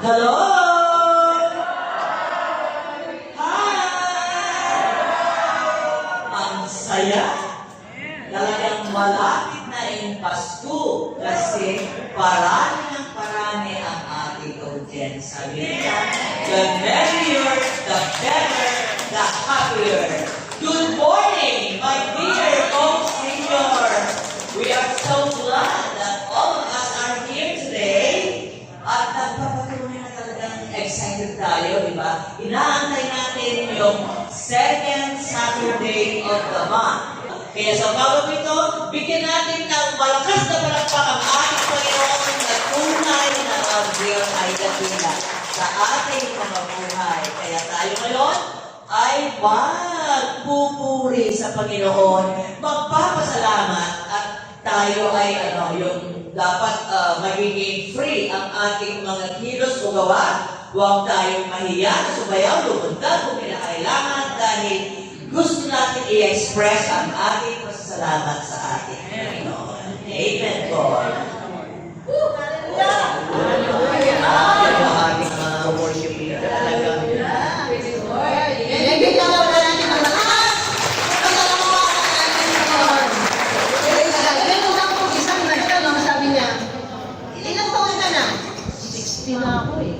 Hello! Hi! Ang saya. Talagang malapit na yung Pasko kasi parami ang ating audience. Sabi niya, the merrier, the better, the happier. Good morning, my dear co-senior. We are so glad that all of us are here today. At nagpapatunay na talagang excited tayo, di ba? Inaantay natin yung second Saturday of the month. Kaya sa bago ito, bigyan natin ng malakas na palakpak ang ating Panginoon na tunay na ang Diyos ay dakila sa ating mga buhay. Kaya tayo ngayon ay magpupuri sa Panginoon, magpapasalamat at tayo ay yung dapat magiging free ang ating mga kilos o gawa. Huwag tayong mahiya, sumayaw, lumundag kung kinakailangan dahil gusto natin i-express ang ating pasasalamat sa ating Panginoon. Amen, God. Ang ating mga worship leader talaga. Na ako eh.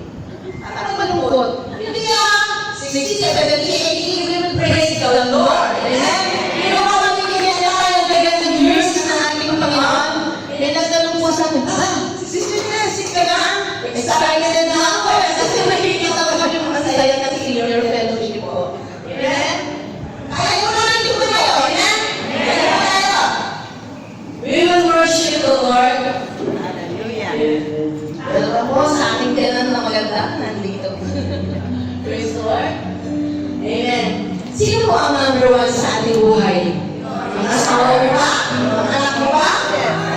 Ano malungkot? Hindi ah! 60, 70, 80, we will praise the Lord. Amen? Pero kung magiging na yung tagal ng years ng ating Panginoon, nagtanong po sa akin, sick ka na? Excited na ako eh. Kasi makikita ko na yung masaya ng senior fellowship ko. Amen? Kaya mo na lang yung tayo. Amen? We will worship the Lord. Hallelujah. Dalawa po sa ating tenant na maganda, nandito. Praise the Lord. Amen. Sino po ang number one sa ating buhay? Ang asawa mo ba? Ang anak mo ba?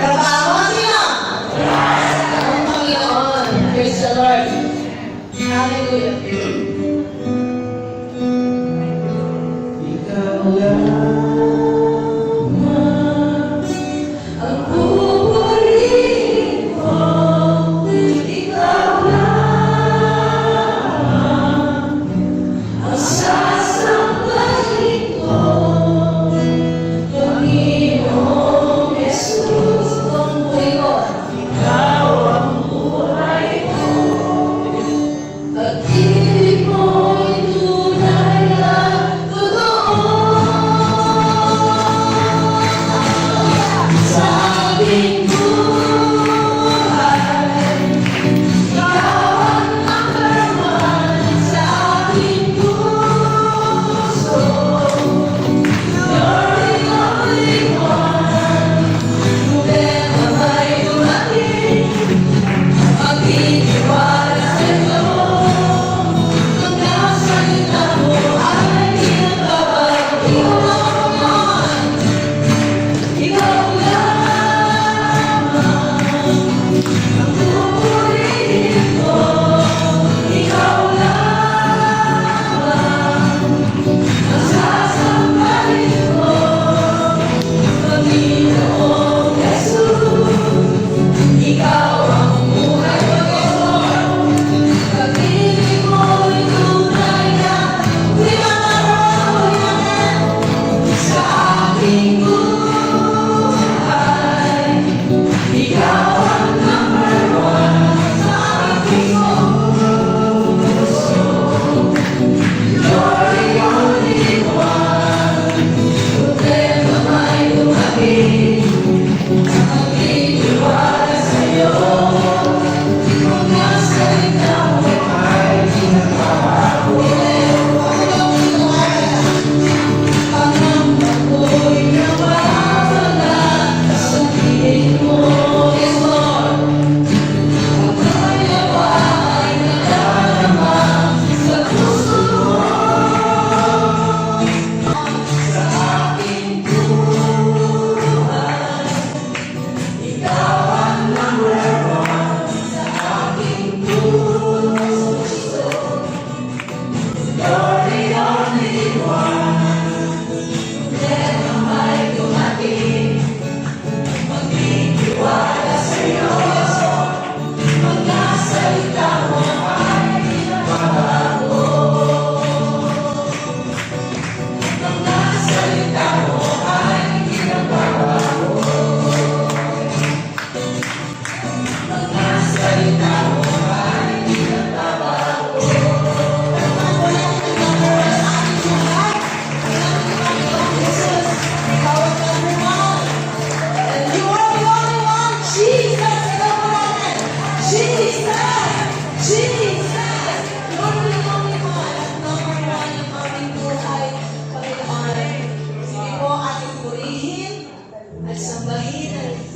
Trabaho? Sino? Ang Panginoon. Praise the Lord. Hallelujah. Ikaw lang. Keep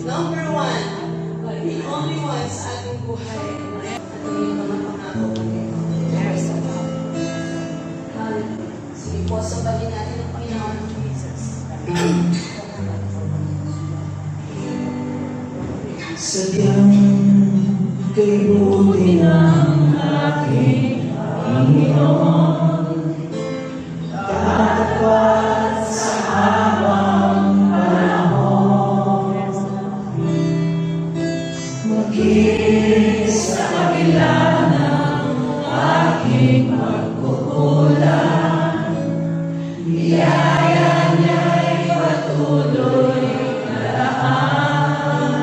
Number one, the only one sa ating buhay. At yung mga pangako ko dito. Sige po, sambahin natin ang Panginoon. Sadyang kay buti ng aking Panginoon, tapat sa habang panahon, maging sa kabila ng aking pagkukulang, biyaya niya'y patuloy naraan.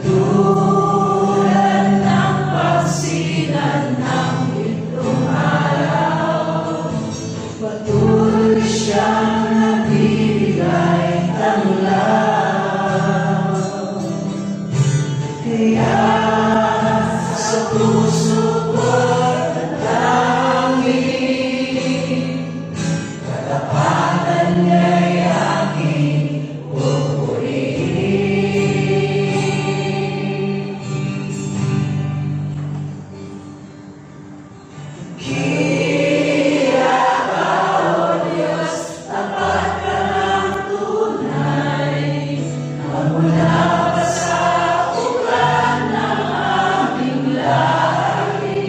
Katulad ng pagsinan ng pitong araw, patuloy siyang nagbibigay tanglaw. Kaya sa puso ko'y tatanging, katapatan niya'y aking pupurihin. Kaya ka, O Diyos, tapat ka ng tunay, magmula pa sa ugat ng aming lahi.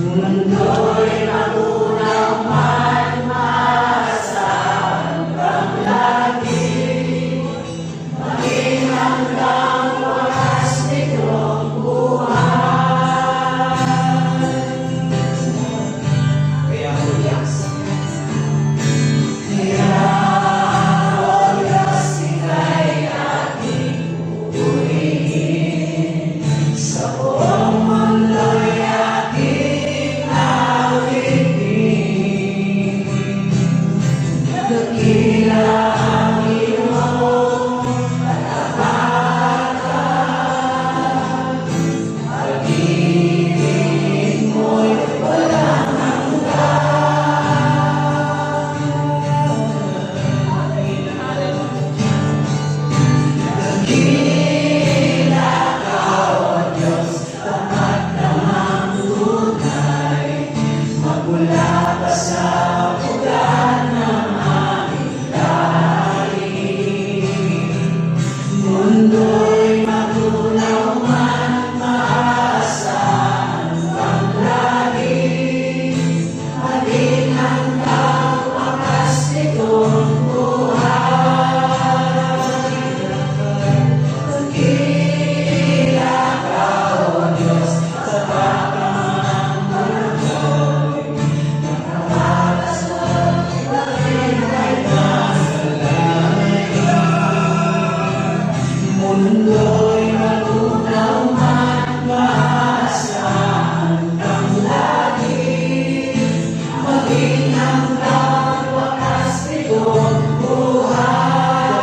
Mundo'y magunaw man maasahan kang lagi, maging hanggang wakas nitong buhay. Kaya, O Diyos, ika'y aking pupurihin. Sa buong mundo'y aking awitin. Dakila ang iyong katapatan, pag-ibig mo'y walang dakila ka, O Diyos, tapat namang tunay, magmula pa sa ugat ng aming lahi. Mundo'y magunaw man maasahan kang lagi, maging hanggang wakas nitong buhay. Dakila ka, O Diyos, tapat namang tunay, nakawakas ng pag-ibig ng mundo'y magunaw man maasahan kang lagi, maging hanggang wakas nitong buhay.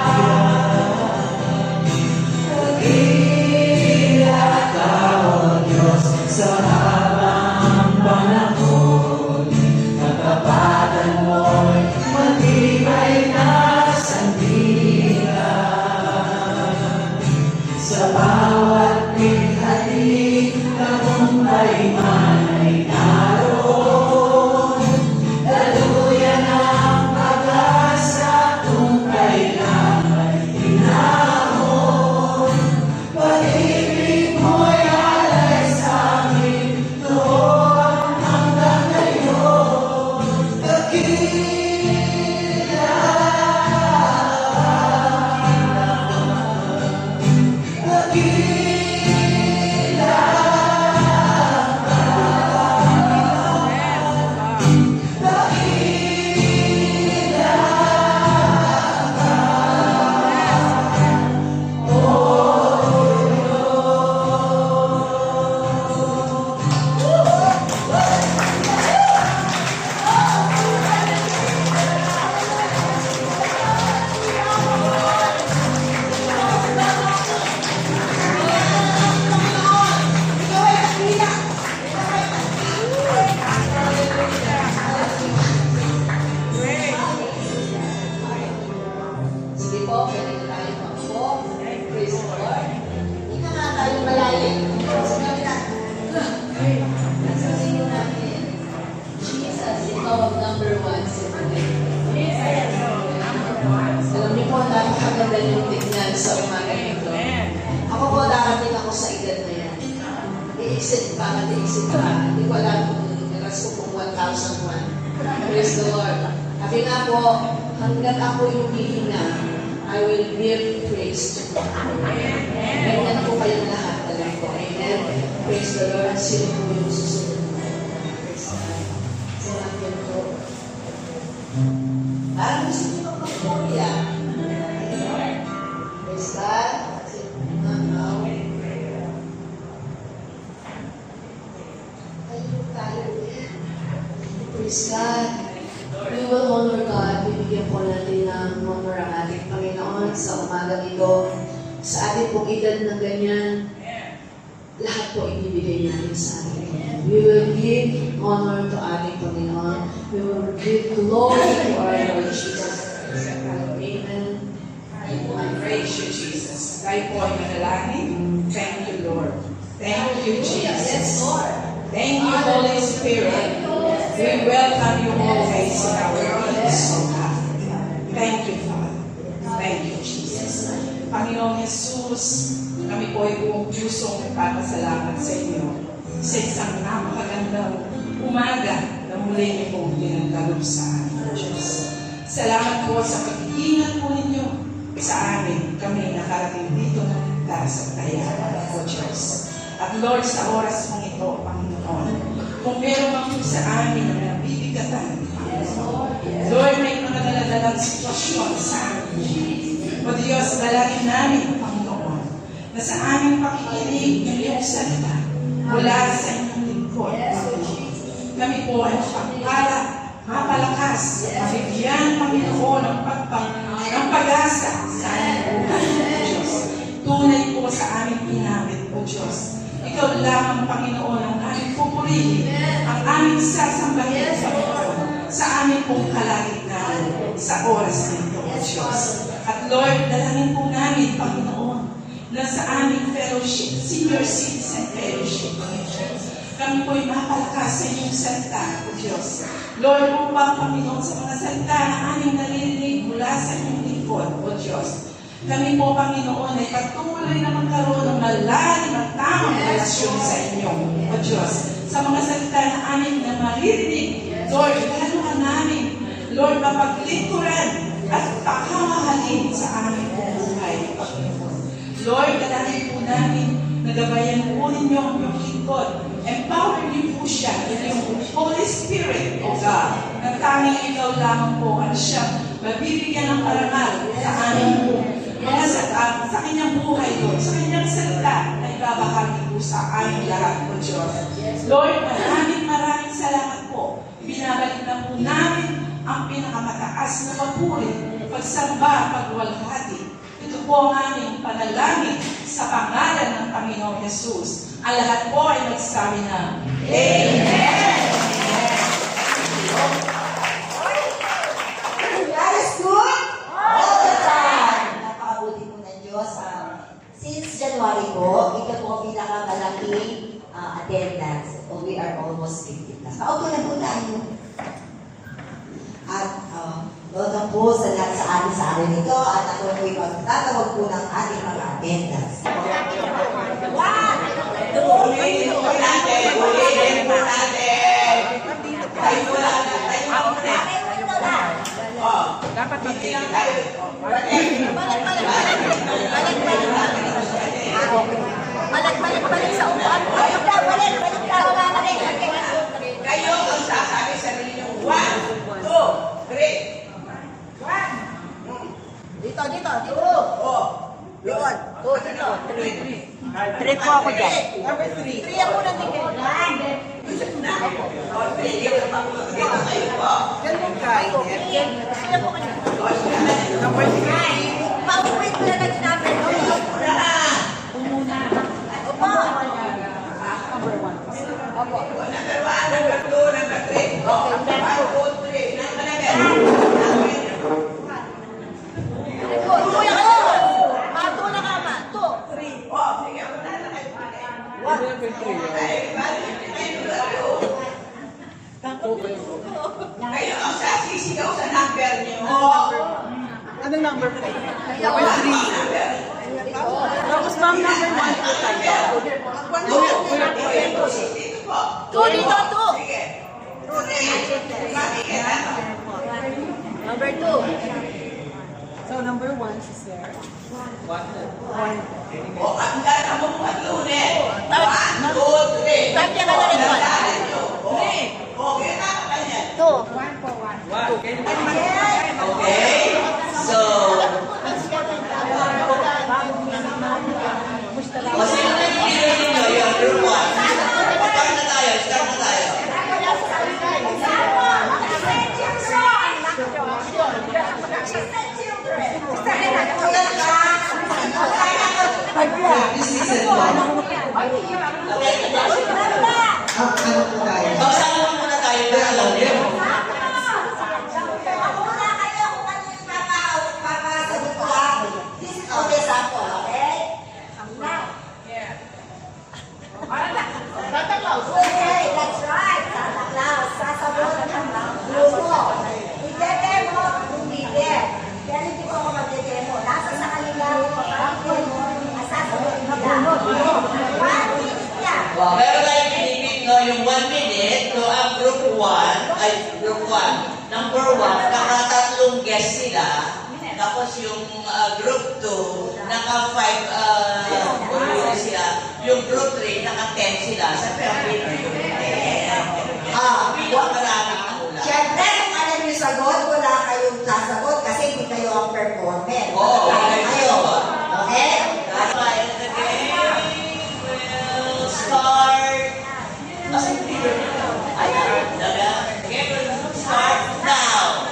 Dakila ka, O Diyos, sa habang panahon, katapatan mo'y matibay na sandigan. Sa bawat bigati, tagumpay man ay naroon, daluyan ang pag-asa kung kailan may hinahon. Pag-ibig mo'y alay sa amin noon hanggang ngayon. Dakila, dakila, number one si Malik. Alam niyo po, napakaganda yung tignan sa umaga nito. Ako po, darating ako sa edad na yan. Iisip pa, hindi ko alam kung niras ko kung 1,001. Praise the Lord. Sabi nga po, hanggat ako yung hihinga, I will give praise to God. Ganyan po kayong lahat, alam ko. Amen. Praise the Lord. Sino po yung susunod? Praise God. Salamat yun po. Parang gusto niyo magpapurya. Praise God. Praise God. We will honor God. Bibigyan po natin ng honor ang ating Panginoon sa umaga ito. Sa ating pong edad na ganyan, lahat po ibibigay natin sa atin. We will give honor to ating Panginoon. We will give glory to our Lord Jesus. Amen. Praise you, Jesus. Tayo po ay manalangin. Thank you, Lord. Thank you, Jesus. Yes, Lord. Thank you, Holy Spirit. We welcome you always in our lives, O God. Thank you, Father. Thank you, Jesus. Panginoong Jesus, kami po ay buong pusong nagpapasalamat sa inyo sa isang napakagandang umaga na muli niyo pong pinagkaloob sa amin, Diyos. Salamat po sa pag-iingat po ninyo sa amin. Kami nakarating dito na ligtas at kaya po, Diyos. At Lord, sa oras mong ito, Panginoon, kung meron man po sa amin na nabibigatan, Panginoon, Lord, may mga daladalang sitwasyon sa amin. O Diyos, dalangin namin, Panginoon, na sa aming pakikinig ng iyong salita mula sa inyong lingkod, Panginoon. Kami po ay mapalakas, mabigyan, Panginoon, ng pag-asa sa aming buhay, Diyos. Tunay po sa aming pinamit, O Diyos. Ikaw lamang, Panginoon, ang aming pupurihin, ang aming sasambahin, Panginoon, sa aming pong kalagitnaan sa oras nito, O Diyos. At Lord, dalangin po namin, Panginoon, na sa aming fellowship, senior citizen fellowship, Panginoon, kami po'y mapalakas sa inyong salita, O Diyos. Lord, upang, Panginoon, sa mga salita na aming naririnig mula sa inyong lingkod, O Diyos, kami po, Panginoon, ay patuloy na magkaroon ng malalim at tamang relasyon sa inyo, O Diyos. Sa mga salita na aming na maririnig, Lord, lalo ka namin, Lord, mapaglingkuran at pakamahalin sa aming buhay, Panginoon. Lord, dalangin po namin, nagabayan po ninyo ang iyong lingkod. Empower niyo po siya, yung Holy Spirit, O God, na tanging ikaw lamang po ang siyang mabibigyan ng parangal sa aming buhay. Mga sa kanyang buhay, Lord, sa kanyang salita na ibabahagi po sa aming lahat, O Diyos. Lord, maraming salamat po. Binabalik na po namin ang pinakamataas na papuri, pagsamba, pagwalhati. Ito po ang aming panalangin sa pangalan ng Panginoong Jesus. Ang lahat po ay magsabi na, Amen! God is good all the time. Napakabuti po ng Diyos. Since January po, ito po ang pinakamalaking attendance. We are almost 50 plus. Paupo na po tayo. At welcome po sa lahat sa atin sa araw nito. At ako po magtatawag po ng ating mga attendance. Ulitin po natin. Ulitin po natin. Tayo po lang. Tayo po na. Dapat magtilang tayo. Balik sa upuan. Balik Kayo ang sasabi sa ninyo. 1, 2, 3. 1. Dito. Oh. Yun. Dito. 3 po ako dyan. Number 3. 3 ako na tingin. Dito kayo po. Ganun kayo. 3 ako na. Number 3. Paupuin ko na lang namin. Umuna. Opo. Number 1, number 2, number 3. Oh, number 1, 2, 3. Kuya ko! Pato na ka ma. 2, 3. Oh, sige ako na lang. 1, 2, 3. Kayo ang sasisigaw sa number niyo. Anong number po? Number 3. Tapos ma'am, number 1 po tayo. Dito po. Sige. Sige, ano? Number 2. So, number 1, si Sir. O, ang gana mo mga lunes. 1, 2, 3. Tatya ka na rin, one. Tandaan niyo. Okay na ka kanya. 2. Okay? So, o sino na yung hero ninyo? Yung group 1. Start na tayo. Pagsama muna tayo na alam niyo. This is all the sample, okay? Santa Claus. Okay, that's right. Santa Claus. Sasagot ng grupo. I-demo, hindi din. Pero hindi ko ako mag-demo. Nasa sa kanila, ang demo, sasagot nila. 1 minute yan. Meron tayong pinipit, no, yung 1 minute, no, ang group 1, number 1, nakatatlong guest sila, tapos yung group 2, naka 5 sila, yung group 3, naka 10 sila, sa pinipit yung 10. Pinakaraming nahula. Siyempre, kung alam niyo sagot, wala kayong sasagot kasi hindi kayo ang performer. Oo, kayo. Okay? That's why the game will start. Ayan, the game will start now.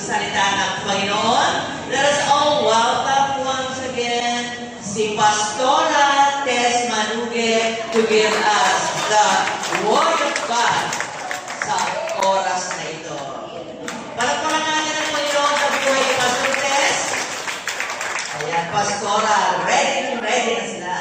salita ng Panginoon. Let us all welcome once again si Pastora Tess Manuge to give us the Word of God sa oras na ito. Palagpakan natin ang Panginoon sa buhay ni Pastor Tess. Ayan, Pastora, ready na sila.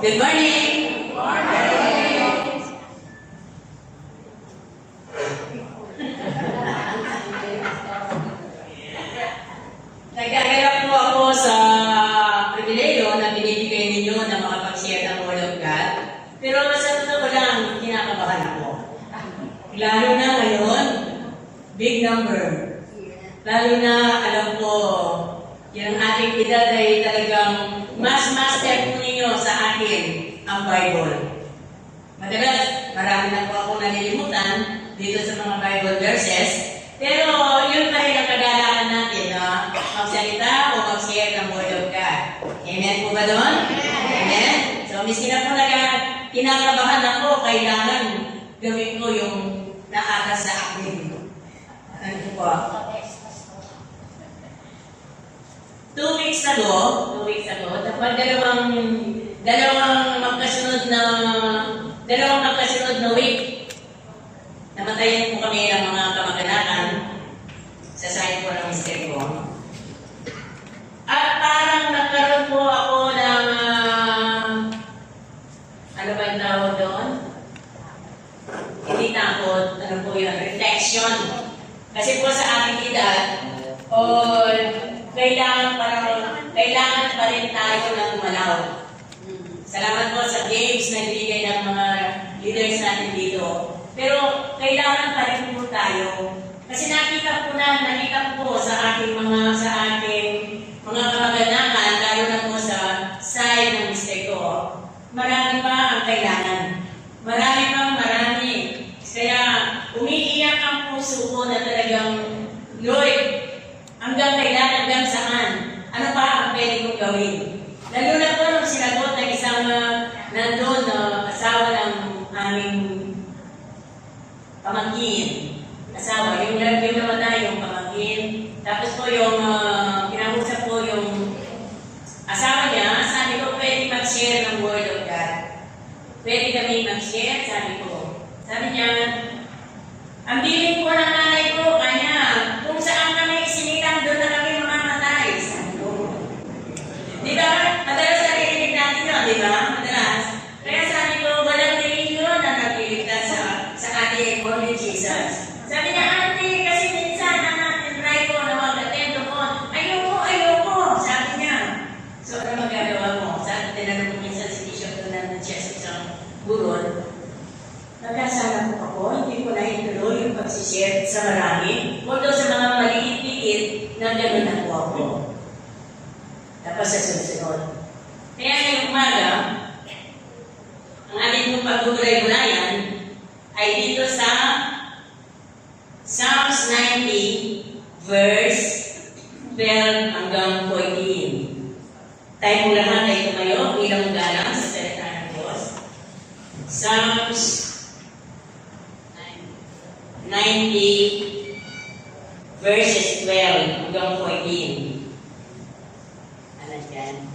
Good morning! Nagkagalap po ako sa pribileyo na binibigay ninyo ng mga pag-share ng Word of God. Pero sa totoo lang, kinakabahan ako. Lalo na ngayon, big number. Lalo na, alam ko, yung ating edad ay talagang mas master po ninyo sa akin ang Bible. Madalas, marami na po ako nalilimutan dito sa mga Bible verses. Pero yun pa rin ang kagalakan natin na magsalita o mag-share ng Word of God. Amen po ba doon? Amen? So, miski na po kinakabahan ako, kailangan gawin ko yung naatas sa akin. Ano po? 2 weeks ago, dapat dalawang magkasunod na week, namatayan po kami ng mga kamag-anakan sa side po ng mister ko. At parang nagkaroon po ako ng, ano ba yung tawag doon? Hindi takot, ano po yun, reflection. Kasi po sa aking edad, kailangan pa rin tayo ng gumalaw. Salamat po sa games na ibigay ng mga leaders natin dito. Pero kailangan pa rin po tayo. Kasi nakita ko po sa aking mga kamag-anakan, lalo na po sa side ng mister ko. Marami pa ang kailangan. Marami. Kaya umiiyak ang puso ko na talagang, Lord, hanggang kailan, hanggang saan? Ano pa ang pwede kong gawin? Lalo na po nung sinagot ng isang nandun, asawa ng aming pamangkin. Asawa, yung namatay, yung pamangkin. Tapos po yung kinausap po yung asawa niya, sabi ko, pwede mag-share ng Word of God. Pwede kami mag-share, sabi ko. Sabi niya, ang bilin po ng nanay ko, kanya, kung saan kami isinilang, doon na kami mamamatay. Sabi ko. Di ba? Madalas narinig natin yun, di ba? Madalas. Kaya sabi ko, walang religion na nagliligtas sa ating Lord Jesus. Sabi niya, Auntie, kasi minsan try ko na mag-attend doon. Ayoko. Sabi niya. So, ano magagawa mo? Sabi, tinanong ko minsan si Bishop doon na siya sa isang burol. Nagkasala po ako, hindi ko na ituloy yung pagsishare sa marami. Although sa mga maliit-liit, nagano'n na po ako. Tapos sa susunod. Kaya ngayong umaga, ang ating pong pagbuburay-burayan ay dito sa Psalms 90, verse 12 hanggang 14. Tayo po lahat ay tumayo, bilang galang sa salita ng Diyos. Psalms 90, verses 12 hanggang 14. Ano yan?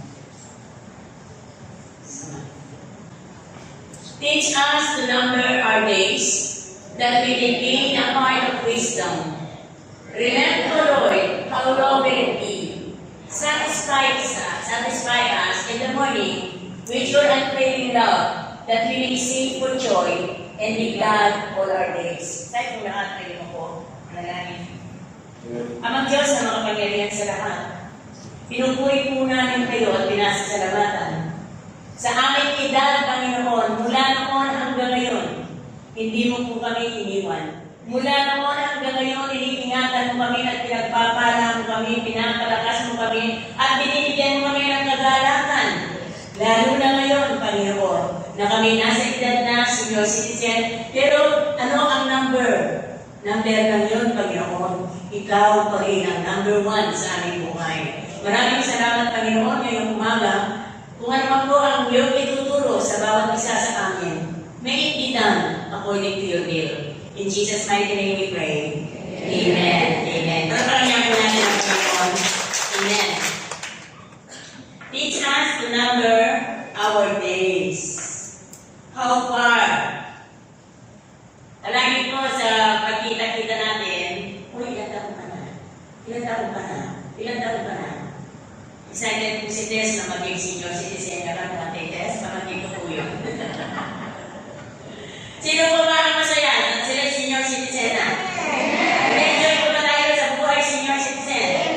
Teach us to number our days, that we may gain a heart of wisdom. Remember, Lord, how long will it be? Satisfy us in the morning with your unfailing love, that we may sing for joy and be glad all our days. Tayo po lahat kayo po. Manalangin. Amang Diyos na makapangyarihan sa lahat, pinupuri po namin kayo at pinasasalamatan. Sa aming edad, Panginoon, mula noon hanggang ngayon, hindi mo po kami iniwan. Mula noon hanggang ngayon, iniingatan mo kami at pinagpapala mo kami, pinapalakas mo kami, at binibigyan mo kami ng kagalakan. Lalo na ngayon, Panginoon, na kami nasa edad na, senior citizen, pero ano ang number? Number lang yun, Panginoon. Ikaw pa rin ang number 1 sa aming buhay. Maraming salamat, Panginoon, ngayong umaga. Kung ano man po ang iyong ituturo sa bawat isa sa amin, may it be done according to your will. In Jesus' mighty name we pray. Amen. Amen. Parang po natin ang Panginoon. Amen. Teach us to number our days. How far? Lagi po sa pagkita-kita natin, ilan taon ka na? Ilan taon ka na? Ilan taon ka na? Excited po si Tess na maging senior citizen na lang natin, Tess. Pamaging ko po yun. Sino po ba ang masaya? Sila senior citizen na? Enjoy po ba tayo sa buhay senior citizen?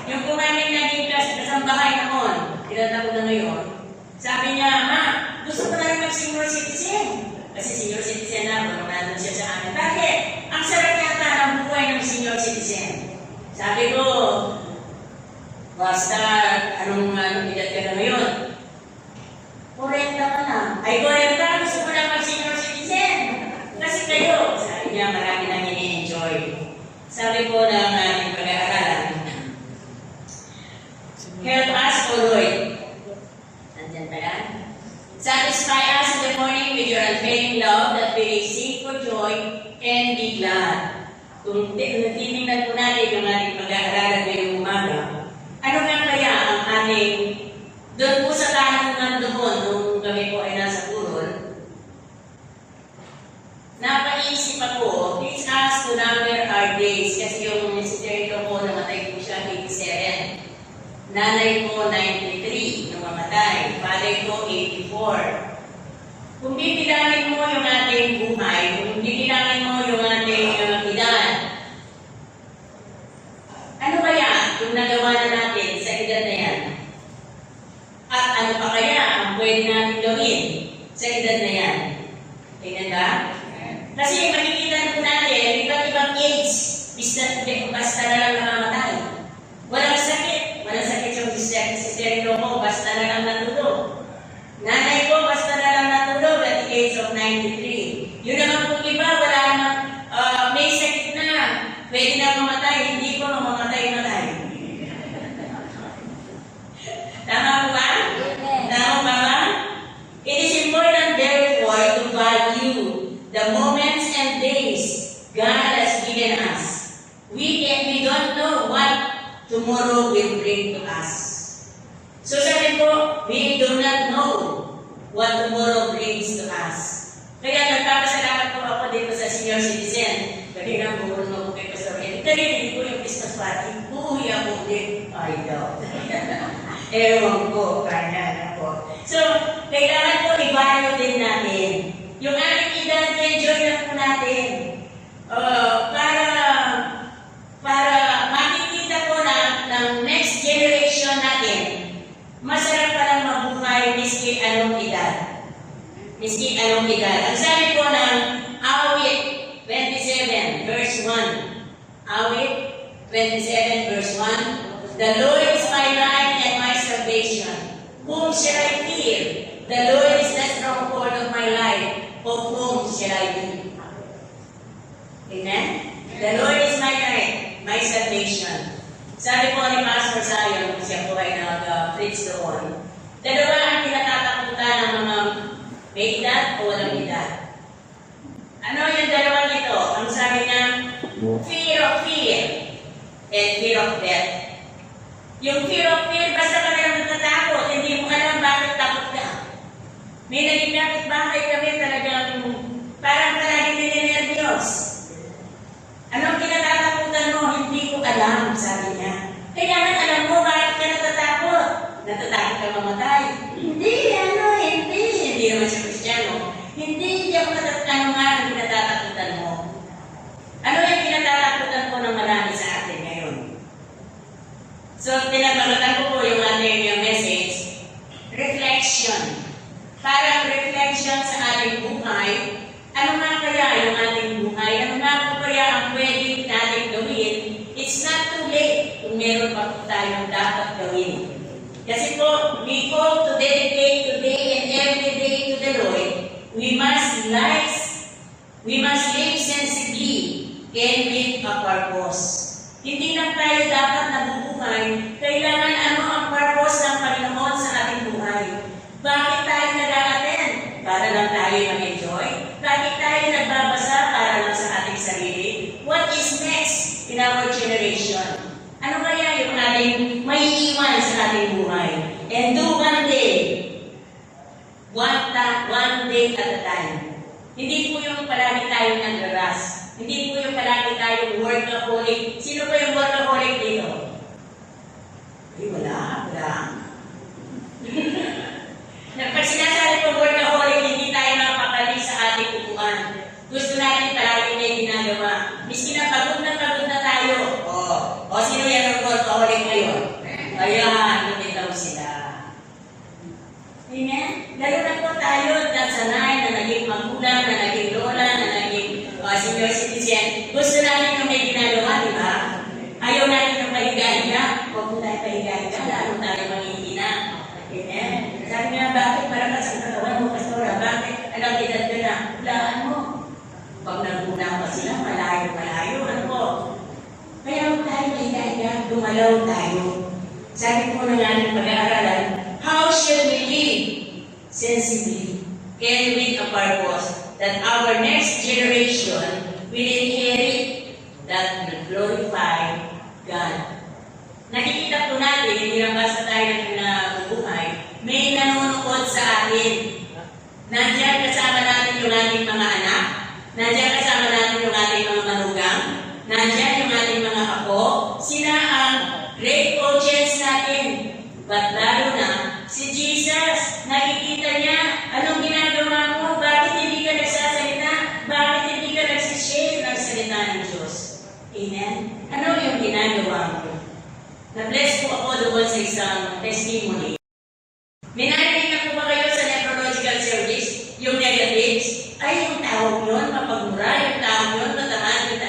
Yung po namin naging kasambahay noon, ilan taon na ngayon, sabi niya, Ma, gusto ko na rin mag-senior citizen. Kasi senior citizen na, kung nandun siya sa amin. Bakit? Ang sarap yata ng buhay ng senior citizen. Sabi ko, basta anong edad ka na ngayon? 40 ka na. Ay, 40, gusto mo lang mag-senior citizen. Kasi kayo, sabi niya, marami nang ini-enjoy. Sabi ko ng ating pag-aaralan, help us, O Lord. Nandyan pa yan? Satisfy us in the morning with your unfailing love that we may sing for joy and be glad. Kung titingnan po natin yung ating pag-aaralan ngayong umaga, ano nga kaya ang ating, doon po sa tanungan doon, nung kami po ay nasa Purol, napaisip ako, teach us to number our days, kasi yung necessary ko po, namatay po siya 87. Nanay ko 93, nung mamatay. Father ko 84. Kung bibilangin mo yung ating buhay, kung bibilangin mo yung ating edad, ano kaya yung nagawa na natin sa edad na yan? At ano pa kaya ang pwede natin gawin sa edad na yan? Tingnan ba? Kasi makikita po natin, iba't ibang age, basta na lang namamatay. Walang sakit yung sisterino ko, basta na lang natulog. Nanay ko, basta na lang natulog at the age of 93. Yun naman po iba, wala naman, may sakit na, pwede na mamatay, hindi ko mamamatay-matay. Tama po ba? Tama ba ba? It is important therefore to value the moments and days God has given us. We don't know what tomorrow will bring to us. So sabi po, we do not know what tomorrow brings to us. Kaya nagpapasalamat po ako dito sa senior citizen. Kanina bumulong ako kay Pastor Ken. Narinig ko yung Christmas party. Uwi ako din. I doubt. Ewan ko, kanya ako. So, kailangan po i-value din natin. Yung ating edad, enjoy na po natin. Para makikita ko na ng next generation natin, masarap palang mabuhay miski anong edad. Miski anong edad. Ang sabi po ng Awit 27 verse 1. Awit 27 verse 1. The Lord is my light and my salvation. Whom shall I fear? The Lord is the stronghold of my life. Of whom shall I be? Amen? The Lord is my light, my salvation. Sabi po ni Pastor Zion, siya po ay nag-preach doon, dalawa ang kinatatakutan ng mga may edad o walang edad. Ano yung dalawang ito? Ang sabi niya, fear of fear and fear of death. Yung fear of fear, basta ka lang natatakot, hindi mo alam bakit takot ka. May naging kapit-bahay kami talagang parang palaging ninenervyos. Anong kinatatakutan mo? Hindi ko alam, sabi niya. Kailangan alam mo bakit ka natatakot. Natatakot ka mamatay. Hindi naman siya Kristiyano. Hindi ako natatakot nga ang kinatatakutan mo. Ano yung kinatatakutan ko ng marami sa atin ngayon? So, tinatawatan ko po yung ating message, reflection. Parang reflection sa ating buhay. Ano nga kaya yung ating buhay? Ano nga po kaya ang pwede natin gawin? It's not too late kung meron pa po tayong dapat gawin. Kasi po, we call to dedicate today and every day to the Lord. We must live sensibly and with a purpose. Hindi lang tayo dapat nabubuhay, kailangan ano ang purpose ng Panginoon sa ating buhay. Bakit tayo nag-a-attend? Para lang tayo mag-enjoy? Bakit tayo nagbabasa para lang sa ating sarili? What is next in our generation? Ano kaya yung ating may iwan sa ating buhay? And do one day at a time. Hindi po yung palagi tayong nag-rush. Hindi po yung palagi tayong workaholic. Sino po yung workaholic dito? Ay, wala. Pag sinasabi po workaholic, hindi tayo makapapalik sa ating upuan. Gusto natin palagi may ginagawa. Miski na pagod na tayo. O sino yan ang workaholic ngayon? Ayan, lumitaw sila. Amen? Lalo na po tayo sanay na naging magulang, na naging lola, na naging senior citizen. Gusto natin yung may ginagawa, di ba? Ayaw natin yung pahiga-higa. Huwag mo tayo pahiga-higa, lalo tayo manghihina. Amen? Sabi nga, bakit? Para gumalaw tayo. Sabi po ng ating pag-aaralan, how should we live sensibly and with a purpose that our next generation will inherit that will glorify God. Nakikita po natin, hindi lang basta tayo na bubuhay, may nanonood sa atin. Nandiyan kasama natin yung ating mga anak, nandiyan kasama natin yung ating mga manugang, nandiyan yung ating mga apo, sila ang great audience natin. But lalo na, si Jesus, nakikita niya, anong ginagawa mo? Bakit hindi ka nagsasalita? Bakit hindi ka nagsishare ng salita ng Diyos? Amen? Ano yung ginagawa mo? Na-bless po ako doon sa isang testimony. May narinig na po ba kayo sa nephrological service? Yung negatives? Ay, yung tawag yun, mapagmura, yung tawag yun, matamad,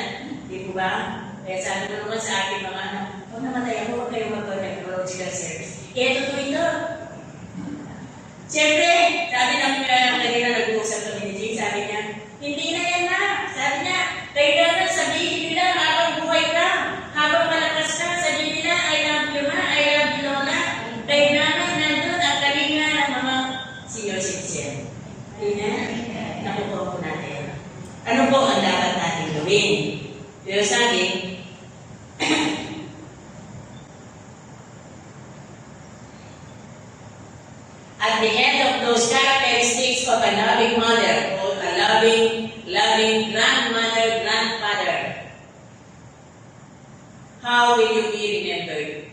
di po ba? Kaya sabi ko naman sa aking mga anak, huwag namatay ako, huwag kayong mag-nephrological service. Eh, totoo ito. Siyempre, sabi namin kanina nag-uusap kami ni Jane, sabi niya, hindi na yan na. Sabi niya, kailangan sabihin nila habang buhay ka, habang malakas ka, sabihin nila, I love you ma, I love you lola. Kailangan nandun ang kalinga ng mga senior citizen. Amen? Nakukuha po natin. Ano po ang dapat natin gawin? Pero sabi, at the end of those characteristics of a loving mother or a loving grandmother, grandfather, how will you be remembered?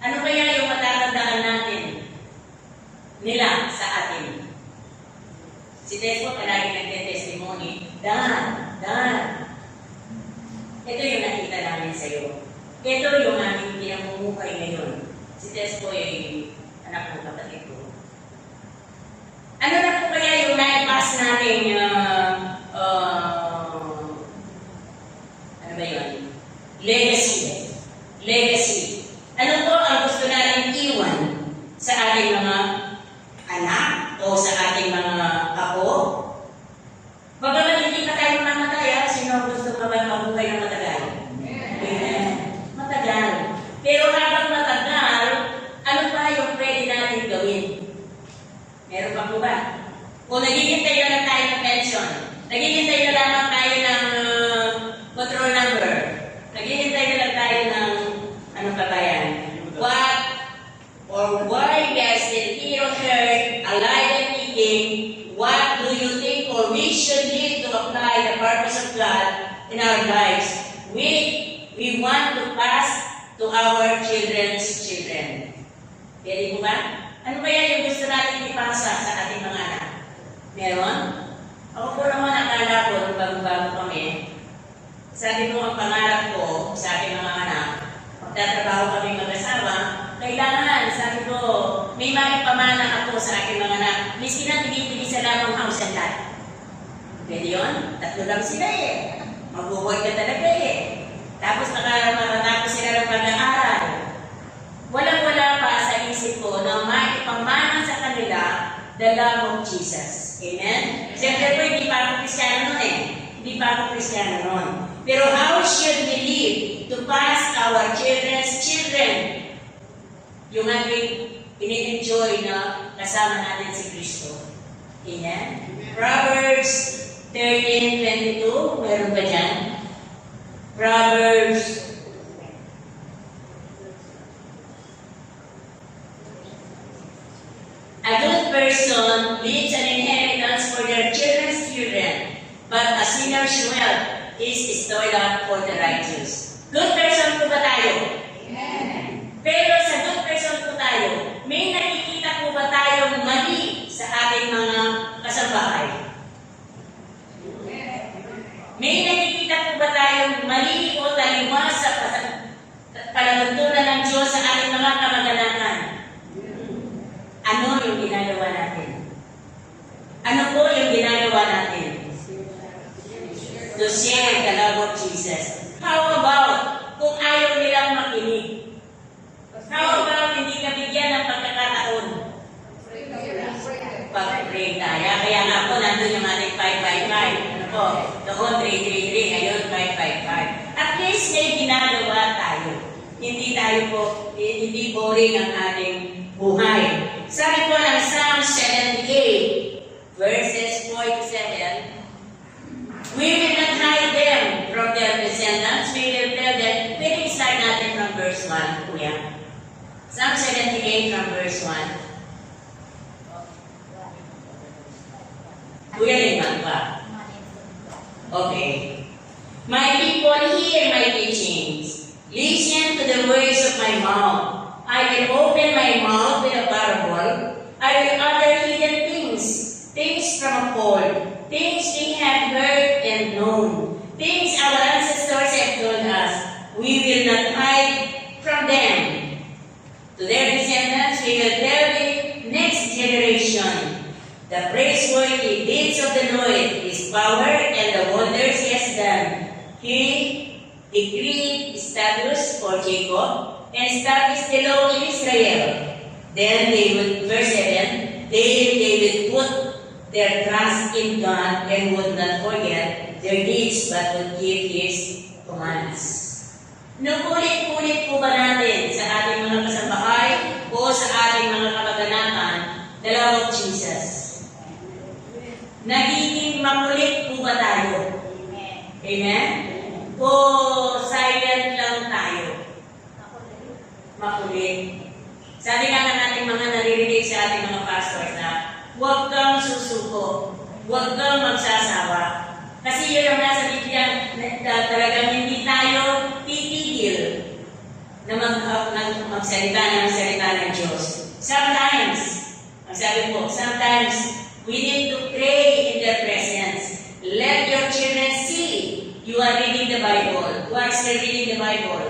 Ano kaya yung matatandaan natin nila sa atin? Si Tespo palagi nagte-testimony, Dan. Ito yung nakita namin sa iyo. Ito yung aming pinamumuhay ngayon. Si Tespo ay anak ng kapatid ko. Ano na po kaya yung na-pass natin ano ba yun? Legacy. Ano po ang gusto natin iwan sa ating mga anak o sa ating mga apo? Bagamat hindi pa tayo mamatay, sino gusto ka ba mabuhay ng matagal? Amen. Matagal. Pero habang matagal, ano pa yung pwede natin gawin? Meron pa po ba? Kung naghihintay na lang tayo ng pension, naghihintay na lamang tayo ng control number, naghihintay na lang tayo ng ano pa ba yan? What or why we are still here on earth, alive and kicking, what do you think or we should need to apply the purpose of God in our lives? We want to pass to our children's children. Pwede mo ba? Ano kaya yung gusto natin ipasa sa ating mga anak? Meron? Ako po naman akala ko, nung bago-bago kami, sabi ko ang pangarap ko sa aking mga anak, magtatrabaho kami mag-asawa, kailangan, sabi ko, may maipamana ako sa aking mga anak. Miskin na tigil-tigil sa lamang house and lot. Pwede yun? 3 lang sila eh. Mag-work ka talaga eh. Tapos makatapos sila ng pag-aaral. Walang-wala pa sa isip ko na maipamana sa kanila the love of Jesus. Amen? Siyempre po, hindi pa ako Kristiyano nun eh. Hindi pa ako Kristiyano nun. Pero how should we live to pass our children's children? Yung ating ini-enjoy na kasama natin si Kristo. Amen? Proverbs 13:22, meron ba dyan? Proverbs a good person leaves an inheritance for their children's children, but a sinner's wealth is stored up for the righteous. Good person po ba tayo? Pero sa good person po tayo, may nakikita po ba tayong mali sa ating mga kasambahay? May nakikita po ba tayong mali o taliwas sa palatuntunan ng Diyos sa ating mga kamag-anakan? Ano yung ginagawa natin? Ano po yung ginagawa natin? To share the love of Jesus. How about kung ayaw nilang makinig? How about hindi ka bigyan ng pagkakataon? Pag-pray tayo. Kaya nga po, nandun yung ating 555. Ano po? Noon 333, ngayon 555. At least may ginagawa tayo. hindi boring ang ating buhay. Sabi po ng Psalm 78, verses 4 to 7, we will not hide them from their descendants. We will tell them. Pwede start natin from verse 1, kuya. Psalm 78 from verse 1. Kuya Lingman ba? Okay. My people, hear my teachings. Listen to the words of my mouth. I will open my mouth with a parable. I will utter hidden things, things from old, things we have heard and known, things our ancestors have told us. We will not hide from them. To their descendants, we will tell the next generation the praiseworthy deeds of the Lord, His power and the wonders He has done. He decreed statutes for Jacob and established the law in Israel. Then they would, verse 7, they would put their trust in God and would not forget their deeds but would keep His commands. Nukulit-kulit po ba natin sa ating mga kasambahay o sa ating mga kamag-anakan the love of Jesus? Nagiging makulit po ba tayo? Amen? O silent lang tayo? Makulit. Sabi nga natin mga naririnig sa ating mga pastors na huwag kang susuko, huwag kang magsasawa. Kasi yun ang nasa Biblia na talagang hindi tayo titigil na magsalita ng salita ng Diyos. Sometimes, ang sabi po, sometimes we need to pray in their presence. Let your children see you are reading the Bible. You are still reading the Bible.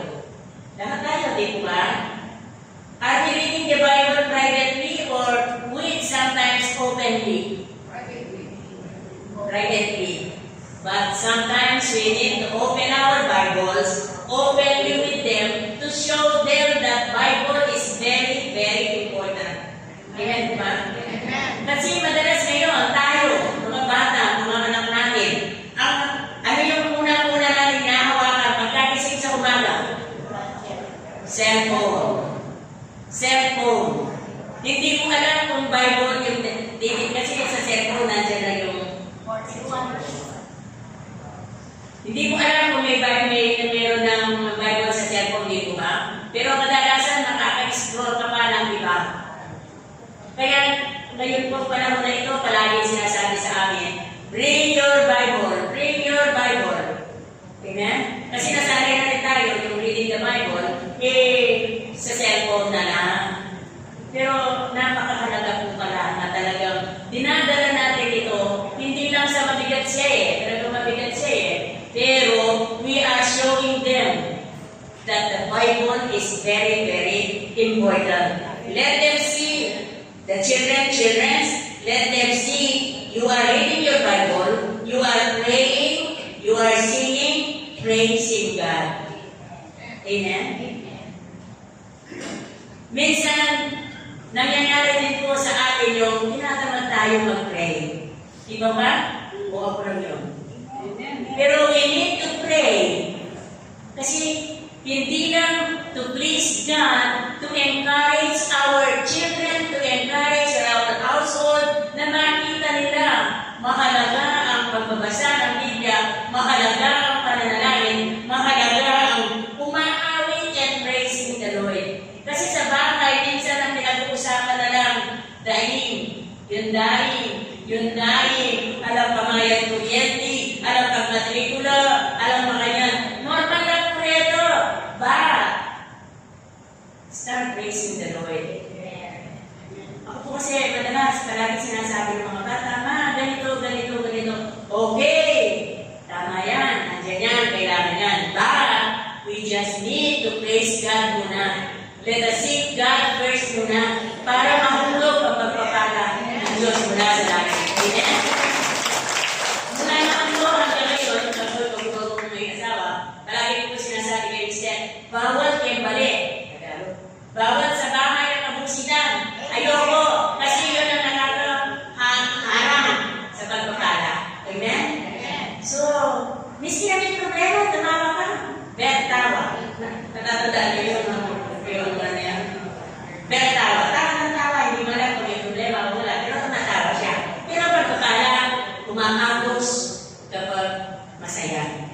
Lahat tayo, di po ba? Are we reading the Bible privately or with sometimes openly? Privately. But sometimes we need to open our Bibles openly with them to show them that Bible is very, very important. Amen ba? Kasi madalas ngayon, tayo, mga bata, mga anak natin, ano yung una-una natin nahawakan pagkagising sa umaga? Cellphone. Cellphone. Hindi ko alam kung Bible yung kasi sa cellphone nandiyan na yung hindi ko alam kung meron ng Bible sa cellphone, di ko ba? Pero kadalasan makaka-explore ka pa ng iba. Kaya ngayon po panahon na ito, palagi sinasabi sa amin, bring your Bible, bring your Bible. Amen? Kasi nasanay na rin tayo yung reading the Bible, sa cellphone na lang. Pero napakahalaga po pala na talagang dinadala natin ito, hindi lang sa mabigat siya talagang mabigat siya pero we are showing them that the Bible is very, very important. Let them see. The children, let them see you are reading your Bible, you are praying, you are singing, praising God. Amen? Minsan, nangyayari din po sa atin yung tinatamad tayo mag-pray. Di ba ba? O ako lang yun. Pero we need to pray. Kasi hindi lang to please God, to encourage our children, to encourage our household, na makita nila mahalaga ang pagbabasa ng Biblia, mahalaga ang pananalangin, mahalaga ang umaawit and praising the Lord. Kasi sa bahay, minsan ang pinag-uusapan na lang, dahil, yun dahil, alam pamayan kuryente, alam pag-matrikula, alam mga yan. Normal lang po ito. But, start praising the Lord. Ako po kasi madalas, palagi sinasabi ng mga bata, ma, ganito. Okay, tama yan, andyan yan, kailangan yan. But, we just need to praise God muna. Let us seek God first muna para mahulog ang pagpapala ng Diyos mula sa langit. Amen? Mula naman po hanggang ngayon, pag-ulog ko may asawa, palagi ko sinasabi kay Mister, bawal kayong balik. Bawal sa bahay ng kabusitan. Ayoko, kasi yun ang nakakaharang sa pagpapala. Amen? So, miski na may problema, tumawa ka. Tawa. Natatandaan niyo yun. umaagos kapag masaya.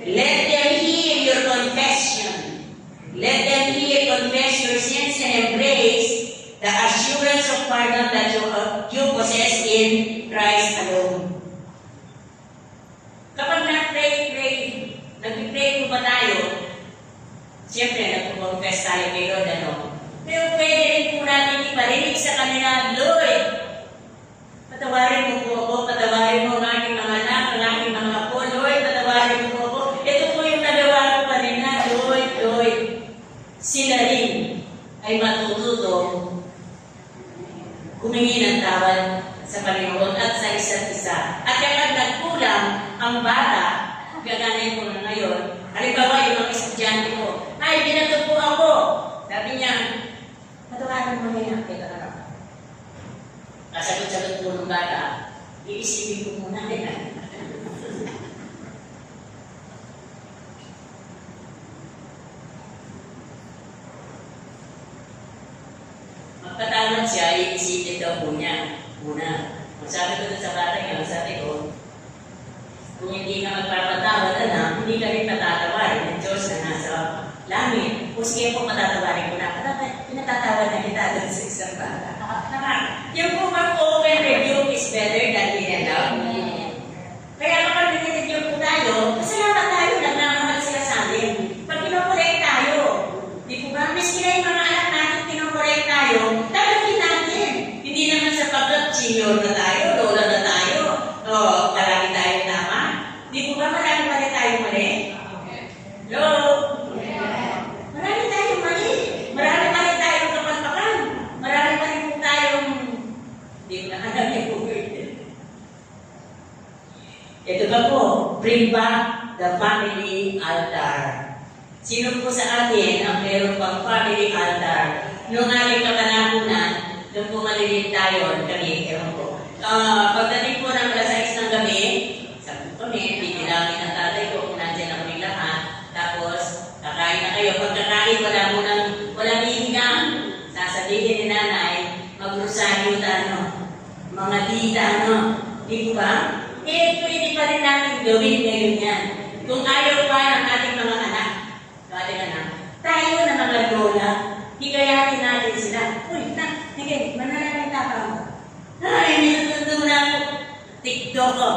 Let them hear your confession. Let them hear, confess your sins and embrace the assurance of pardon that you possess in Christ alone. Kapag nag-pray po ba tayo, siyempre nag-confess tayo kay Lord, pero pwede rin po natin iparinig sa kanila, Lord, patawarin mo po ako, patawarin mo ang aking mga anak, ang aking mga apo, Lord, patawarin mo po ako. Ito po yung nagawa ko pa rin na, Lord, sila rin ay matututong humingi ng tawad sa Panginoon at sa isa't isa. At kapag nagkulang ang bata, gaganin ko na ngayon, halimbawa yung mga estudyante ko, ay, binato po ako. Sabi niya, patawarin mo na yan. Kasagot-sagot po ng bata, iisipin ko muna yan. Magpatawad siya, iisipin daw po niya muna. Sabi ko sa bata niya, sabi ko, kung hindi ka magpapatawad, hindi ka rin patatawarin ng Diyos na nasa langit. Kung sige po patatawarin ko na, pinatatawad na kita doon sa isang bata. Yung po mag-open review is better than in-allow. Kaya kapag nag-review po tayo, kasalamat tayo, nagmamahal sila sa atin. Pag kinokorek tayo, di po ba? Miski na yung mga anak natin kinokorek tayo, tagapin natin. Hindi naman sa pagkat-senior na tayo, lola na tayo, o palagi tayo tama. Di po ba marami pa rin tayo mali? Hello? Marami tayong mali. Marami pa rin tayong kapagpakan. Marami pa rin po tayong hindi ko nakalap yung word. Ito ba po? Bring back the family altar. Sino po sa atin ang meron pang family altar? Noong ating kapanahunan, doon po malilin tayo, kami, ewan ko. Pagdating po ng alas 6 ng gabi, sabi ko kami, titilangin ang tatay ko kung nandiyan na kami lahat. Tapos, kakain na kayo. Pagkakain, walang hihingang. Sasabihin ni nanay, mag-rosaryo tayo. Mga tita, Di ko ba? Pwede pa rin natin gawin ngayon yan. Kung ayaw pa ng ating mga anak, tayo na mga lola, higayatin natin sila. Uy, sige, mananalita pa mo. Ay, nilutundo na ako. TikTok ko.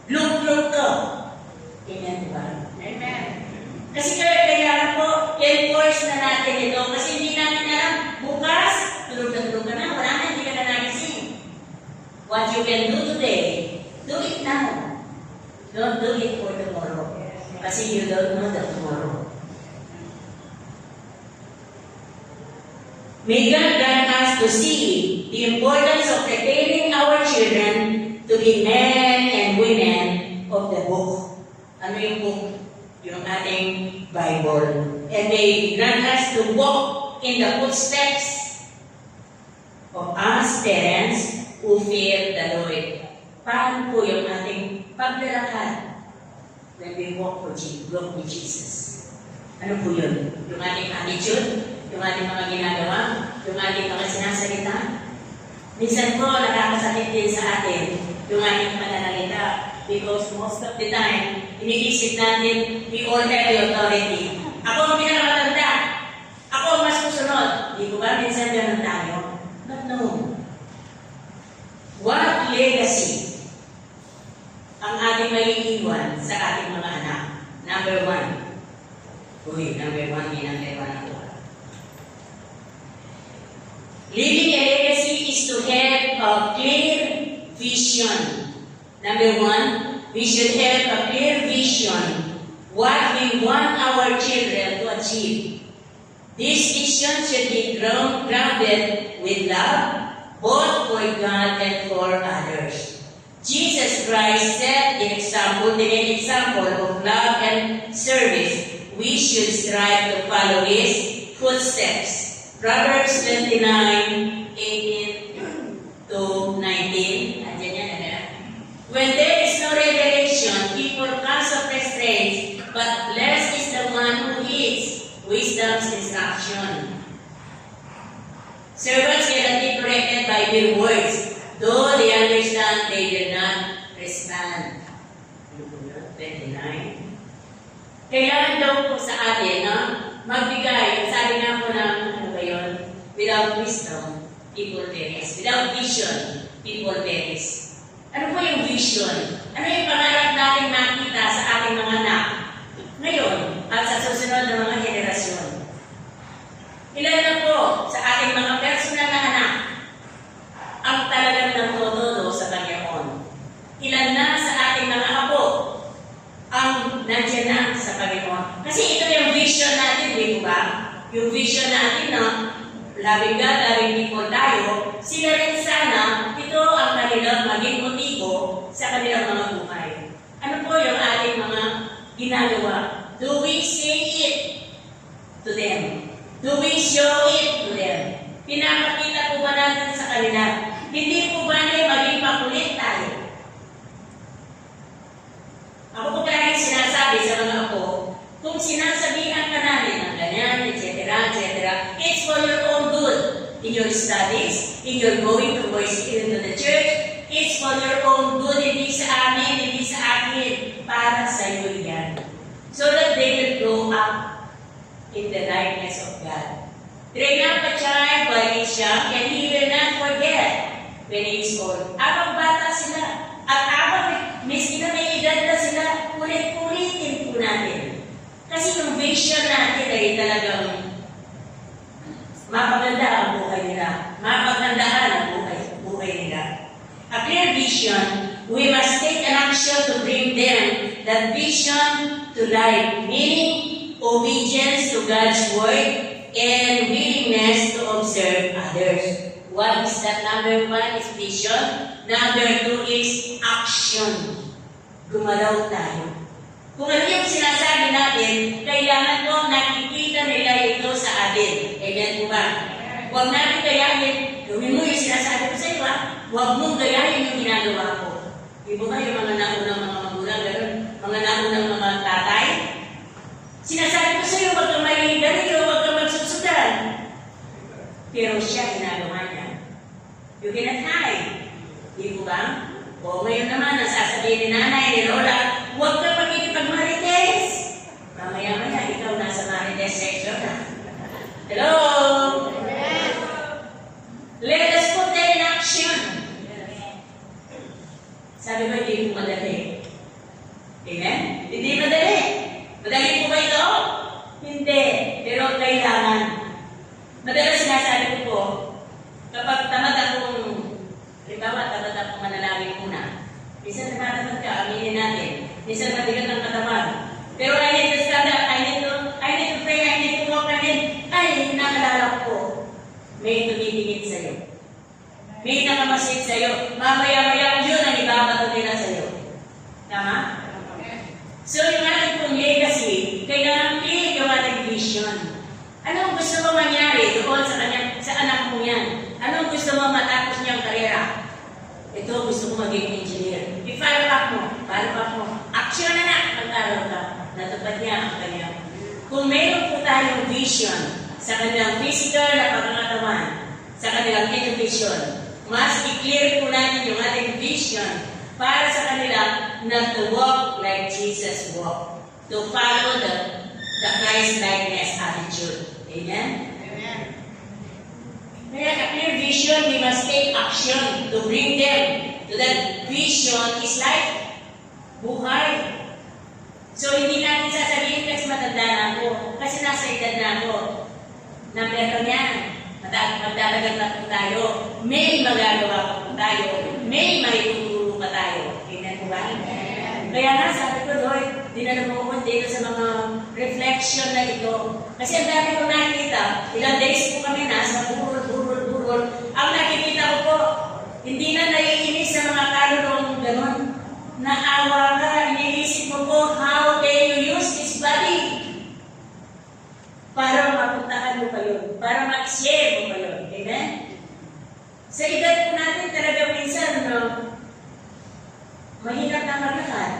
Look ko. Amen, diba? Amen. Kasi kaya po, enforce na natin ito. Kasi hindi natin alam, bukas, tulog ka na, wala na, hindi ka na nagising. What you can do today, do it now. Don't do it for tomorrow. Kasi you don't know the tomorrow. May God grant us to see the importance of preparing our children to be men and women of the book. Ano yung book? Yung ating Bible. And may grant us to walk in the footsteps of us parents who fear the Lord. Paano po yung ating paglalakad when we walk with Jesus? Ano po yun? Yung ating attitude? Yung ating mga ginagawa, yung ating mga sinasalita. Minsan po, nakakasakit din sa atin yung ating pananalita because most of the time, iniisip natin, we all have the authority. Ako ang pinakamatanda. Ako ang mas susunod. Di ko ba minsan ganun tayo? But no. What legacy ang ating maiiwan sa ating mga anak? Number 1. Uy, number 1 ako. Living a legacy is to have a clear vision. Number 1, we should have a clear vision what we want our children to achieve. This vision should be grounded with love, both for God and for others. Jesus Christ set the example of love and service. We should strive to follow His footsteps. Proverbs 29:18 to 19. When there is no revelation, people cast off restraints, but blessed is the one who heeds wisdom's instruction. Servants cannot be corrected by mere words, Though they understand, they will not respond. 29. Kailangan daw po sa atin na magbigay, sabi nga po ng ano ba yun, without wisdom, people perish. Without vision, people perish. Ano po yung vision? Ano yung pangarap natin makita sa ating mga anak ngayon at sa susunod na mga henerasyon? Ilan na po sa ating mga personal na anak ang talagang nagtotodo sa Panginoon? Ilan na sa ating mga apo ang nandiyan na sa Panginoon? Kasi ito yung vision natin, di ba? Yung vision natin na loving God, loving people tayo, sila rin sana, ito ang kanilang maging motibo sa kanilang mga buhay. Ano po yung ating mga ginagawa? Do we say it to them? Do we show it to them? Pinapakita po ba natin sa kanila? Hindi po ba na maging makulit tayo? Ako po palagi sinasabi sa mga apo, kung sinasabihan ka namin ng ganyan, etc., it's for your own good. In your studies, in your going to voice into the church, it's for your own good, hindi sa amin, hindi sa akin, para sa iyo yan. So that they will grow up in the likeness of God. Train up a child while he is young, and he will not forget when he is old. Habang bata sila, at habang miski na may edad na sila, ulit-ulitin po natin. Kasi yung vision natin ay talagang mapaganda ang buhay nila. Mapagandahan ang buhay nila. A clear vision, we must take an action to bring them that vision to life, meaning obedience to God's word and willingness to observe others. What is that? Number 1 is vision. Number 2 is action. Gumalaw tayo. Kung ano yung sinasabi natin, kailangan ko nakikita nila ito sa atin. Amen po ba? Huwag natin gayahin. Gawin mo yung sinasabi ko sa iyo, ha? Huwag mong gayahin yung ginagawa ko. Di ba yung mga naunang mga magulang, gano'n? Mga naunang mga tatay? Sinasabi ko sa iyo, huwag kang mahilig ganito, huwag kang magsusudan. Pero siya, ginagawa niya. You cannot hide. Di ba ba? O ngayon naman, nasasabihin ni nanay, ni Lola, huwag ka makikipag-marites. Mamaya-maya, ikaw nasa marites section na. Hello? Let us put that in action. Sabi mo, hindi po madali. Amen? Hindi madali. Madali po ba ito? Hindi. Pero kailangan. Madalas sinasabi ko po, kapag tamad akong manalangin muna. Minsan natatamad ka, aminin natin. Minsan mabigat ang katawan. Pero I need to stand up, I need to pray, I need to walk, ay, nakalala ko. May tumibingit sa'yo. May nakamasid sa'yo. Mamaya-maya yun ang ibabato nila sa'yo. Tama? So yung ating pong legacy, kailangan clear yung ating vision. Anong gusto mo mangyari doon sa anak mo yan? Anong gusto mo matapos niyang karera? Ito, gusto ko maging engineer. I-follow up mo. Action na, mag-aral ka. Natupad niya ang kanyang. Kung mayroon po tayong vision sa kanilang physical na pangangatawan, sa kanilang education, mas i-clear po natin yung ating vision para sa kanila na to walk like Jesus walked. To follow the Christ-likeness attitude. Amen? Kaya a clear vision, we must take action to bring them to that vision is life. Buhay. So, hindi natin sasabihin kasi matanda na ako, kasi nasa edad na ako. Na meron yan. Magdadagan na po tayo. May magagawa pa po tayo. May maituturo pa tayo. Tingnan po ba? Kaya nga, sabi ko, Lord, dinala mo ko dito sa mga reflection na ito. Kasi ang dami ko nakikita, ilang days po kami nasa burol. Ang nakikita ko po, hindi na naiinis sa mga kalulong gano'n. Naawa ka, iniisip mo po, how can you use this body? Para mapuntahan mo pa yun. Para mag-share mo pa yun. Amen? Sa edad po natin talaga minsan, no, mahirap na maglakad.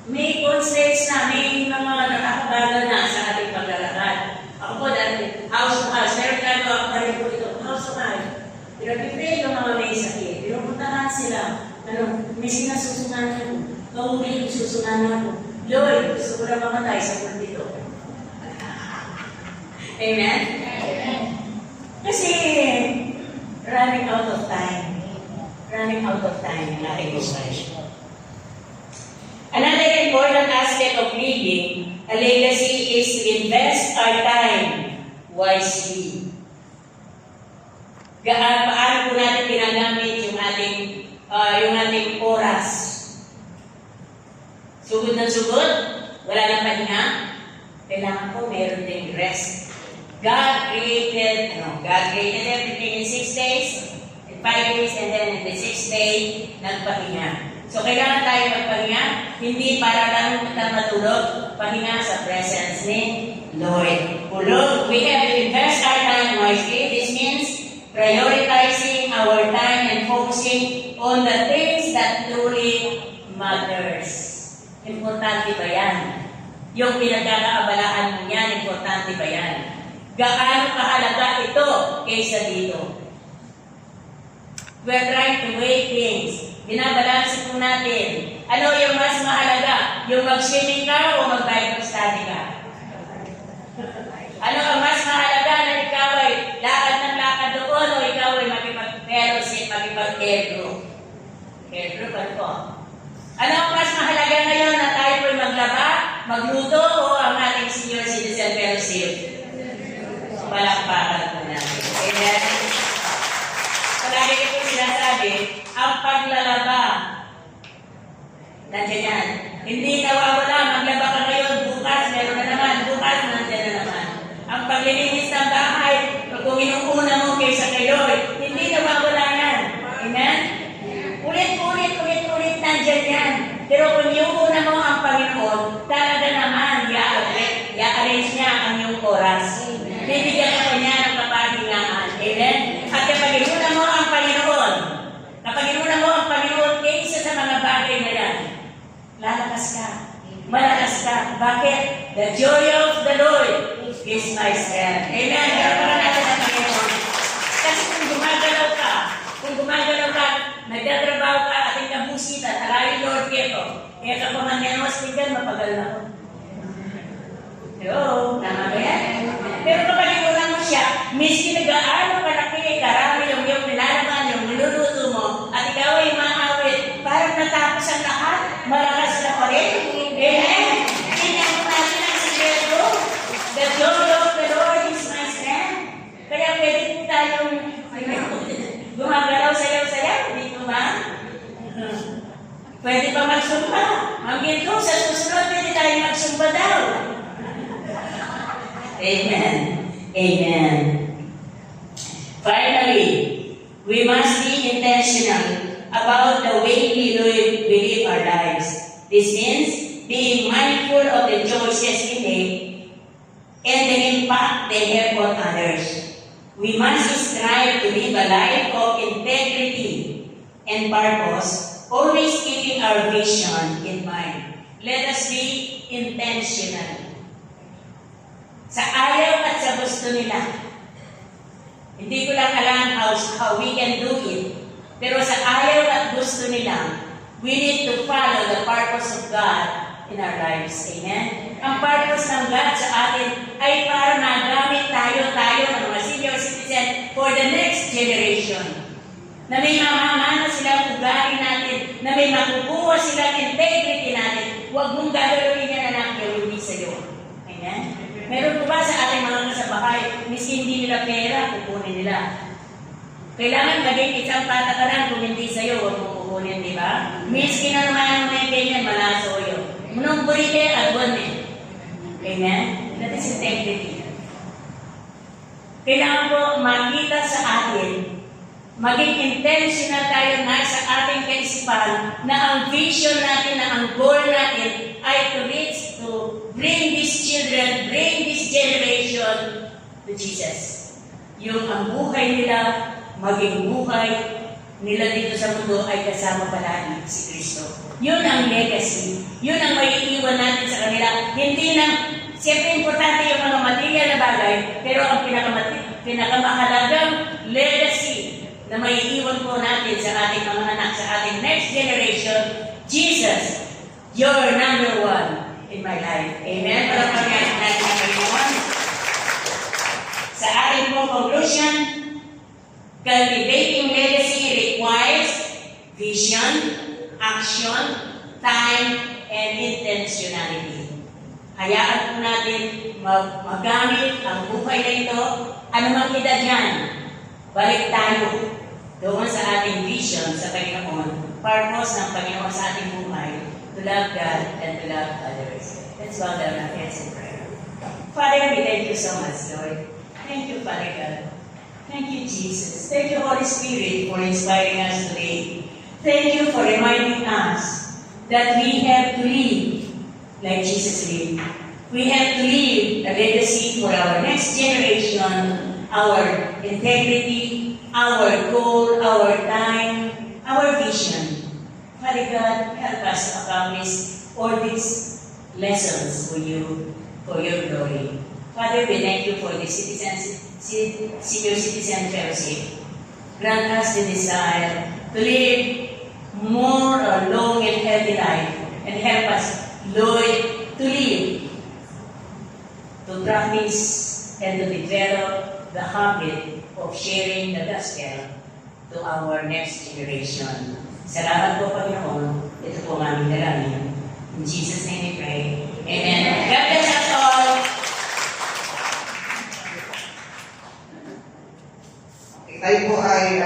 May constraints na, may mga nakakabagal na sa ating paglalakad. Ako po dati, house to house. Meron tayo ako parin po ito, house to house. Pinag-pray yung mga may sakit. Pinupuntahan sila. May sinasusunan ako. Mahuli yung susunan ako. Lord, gusto ko na mamatay sa pulpito. Amen? Kasi, running out of time. Running out of time yung ating buhay. Another important aspect of living a legacy is to invest our time wisely. Paano po natin ginagamit yung ating oras? Sugod ng sugod? Wala nang pahinga? Kailangan po meron ding rest. God created everything in 6 days, in 5 days, and then in the 6th day, nagpahinga. So, kailangan tayo magpahinga, hindi para lang kita matulog, pahinga sa presence ni Lord. Ulog, we have to invest our time wisely. This means prioritizing our time and focusing on the things that truly matters. Importante ba yan? Yung pinagkakaabalaan mo yan, importante ba yan? Gaano kahalaga ito kaysa dito? We're trying to weigh things. Binabalansin po natin. Ano yung mas mahalaga? Yung mag-swimming ka o mag-Bible study ka? Ano ang mas mahalaga na ikaw ay lakad ng lakad doon o ikaw ay makipag-fellowship, makipag-care group? Care group, ano po? Ano ang mas mahalaga ngayon na tayo po'y maglaba, magluto o ang ating senior citizen fellowship? Palakpakan po natin. Amen? Palagi ko sinasabi, ang paglalaba, nandiyan yan. Hindi nawawala, maglaba ka ngayon, bukas, meron na naman, bukas, nandiyan na naman. Ang paglilinis ng bahay, kung inuuna mo kaysa kay Lord, hindi nawawala yan. Amen? Ulit, nandiyan yan. Pero kung inuuna mo ang Panginoon, talaga naman, i-arrange niya ang iyong oras. Bibigyan ka niya ng kapahingaan. Amen? At kapag inuuna mo ang Panginoon, kaysa sa mga bagay na yan, lalakas ka. Malakas ka. Bakit? The joy of the Lord is my strength. Amen? Kaya natin ang Panginoon. Kasi kung gumagalaw ka, nagtatrabaho ka, ating kabusitan, alayin Lord keto. Kaya kapag mangyayang hospital, mapagal na ko. Hello? Tama ba yan? Pero kapag inulang mo siya, miski nag-aano kalaki, karami yung nilalaman, yung niluluto mo, at ikaw ay maawit, parang natapos ang lahat, malakas na pa rin. Amen? Tingnan mo natin ang sikreto. The joy of the Lord is my strength. Kaya pwede po tayong gumagalaw sayaw-sayaw, dito ba? Pwede pa magsumba. Ang ginto, sa susunod, pwede tayo magsumba daw. Amen. Amen. Finally, we must be intentional about the way we live our lives. This means being mindful of the choices we make and the impact they have on others. We must strive to live a life of integrity and purpose, always keeping our vision in mind. Let us be intentional. Sa ayaw at sa gusto nila. Hindi ko lang alam how we can do it. Pero sa ayaw at gusto nila, we need to follow the purpose of God in our lives. Amen? Ang purpose ng God sa atin ay para magamit tayo ng mga senior citizen for the next generation. Na may mamamana silang ugali natin, na may makukuha silang integrity natin. Huwag mong gagawin yan anak, hindi sa'yo. Amen? Meron po ba sa ating mga kasabahay, miski hindi nila pera, kukunin nila. Kailangan maging isang patakaran kung hindi sa'yo, huwag mong kukunin, di ba? Miski na naman ang ganyan, malaso yun. Munong burite at buwan. Amen? That is integrity. Kailangan po makita sa atin, maging intentional tayo na sa ating kaisipan na ang vision natin, na ang goal natin ay to reach, to bring these children, bring this generation to Jesus. Yung ang buhay nila, maging buhay nila dito sa mundo ay kasama palagi si Kristo. Yun ang legacy. Yun ang maiiwan natin sa kanila. Hindi lang, siyempre importante yung mga material na bagay, pero ang pinakamahalagang legacy na maiiwan po natin sa ating mga anak, sa ating next generation, Jesus, you're number one in my life. Amen? Palapagyan natin ang Panginoon. Sa ating po conclusion, cultivating legacy requires vision, action, time, and intentionality. Hayaan po natin magamit ang buhay na ito, anumang edad yan. Balik tayo doon sa ating vision sa Panginoon, purpose ng Panginoon sa ating buhay, to love God and to love others. Let's bow down our heads in prayer. Father, we thank you so much, Lord. Thank you, Father God. Thank you, Jesus. Thank you, Holy Spirit, for inspiring us today. Thank you for reminding us that we have to live like Jesus lived. We have to leave a legacy for our next generation, our integrity, our goal, our time, our vision. Father God, help us to accomplish all these lessons for you, for your glory. Father, we thank you for the senior citizen fellowship. Grant us the desire to live more a long and healthy life, and help us, Lord, to live, to practice, and to develop the habit of sharing the gospel to our next generation. Salamat po, Panginoon. Ito po ang aming dalangin. In Jesus' name we pray. Amen. God bless us all. Tayo po ay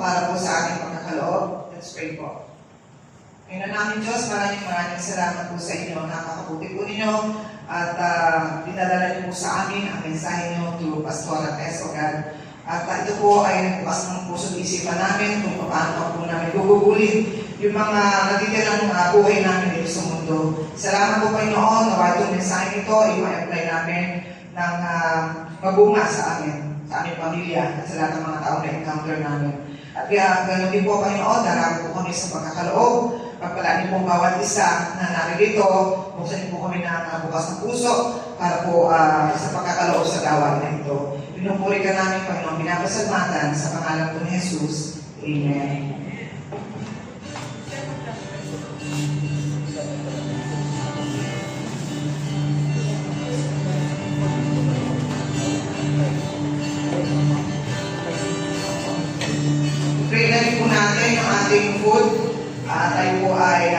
para po sa ating pagkakaloob. Let's pray po. Ngayon namin Diyos, maraming salamat po sa inyo. Napakabuti po ninyo at dinadala niyo po sa amin ang mensahe niyo through Pastor Tess, O God. At ito po ay nagbukas ng puso at isipan namin kung paano po namin gugugulin yung mga natitirang buhay namin dito sa mundo. Salamat po Panginoon, nawa itong mensahe nito, i-apply namin ng mabunga sa amin, sa aming pamilya, at sa lahat ng mga tao na encounter namin. At kaya ganoon din po Panginoon, darami po kami sa pagkakaloob, pagpalaan niyo po bawat isa na naririto, buksan niyo po kami ng bukas ng puso para po sa pagkakaloob sa gawain na ito. Pinupuri ka namin Panginoon, binapasalmatan sa pangalan po ni Jesus. Amen. Pray na rin po natin ang ating food. Tayo po ay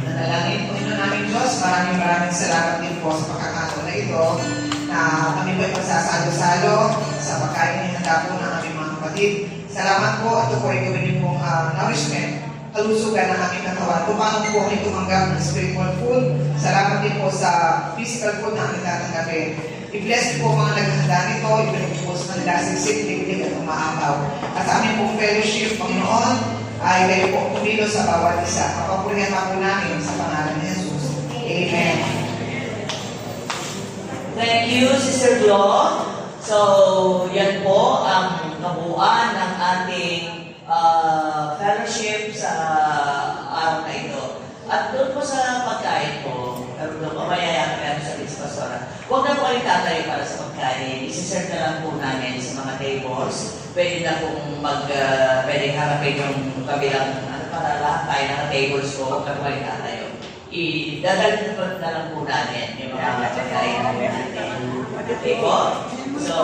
nanalangin po ito namin Diyos. Maraming salamat din po sa pagkakataon na ito na kami po ay magsasalo-salo sa pagkain ng handa po ng aming mga kapatid. Salamat po. Ito po ay gawin din pong nourishment, kalusugan ng aming katawan. Kung paano po kami tumanggap ng spiritual food. Salamat din po sa physical food na aming tatanggapin. I-bless po mga naghahanda nito, i-bless po sa kanila siksik, at umaapaw. At sa aming pong fellowship, Panginoon, ay kayo po pumilo sa bawat isa. Papapurihan po namin sa pangalan ni Jesus. Amen. Thank you, Sister Glo. So, yan po ang kabuuan ng ating fellowship sa araw na ito. At doon po sa pagkain po, pamayayaan ka sa Miss Pastora. Huwag na po kayo tatayo para sa pagkain. Isiserve na lang po namin sa mga tables. Pwede na pong pwede harapin yung kabilang para lahat tayo ng tables po. Huwag na po kayo tatayo. Idadagdag na lang po namin yung mga pagkain natin. Okay po? So,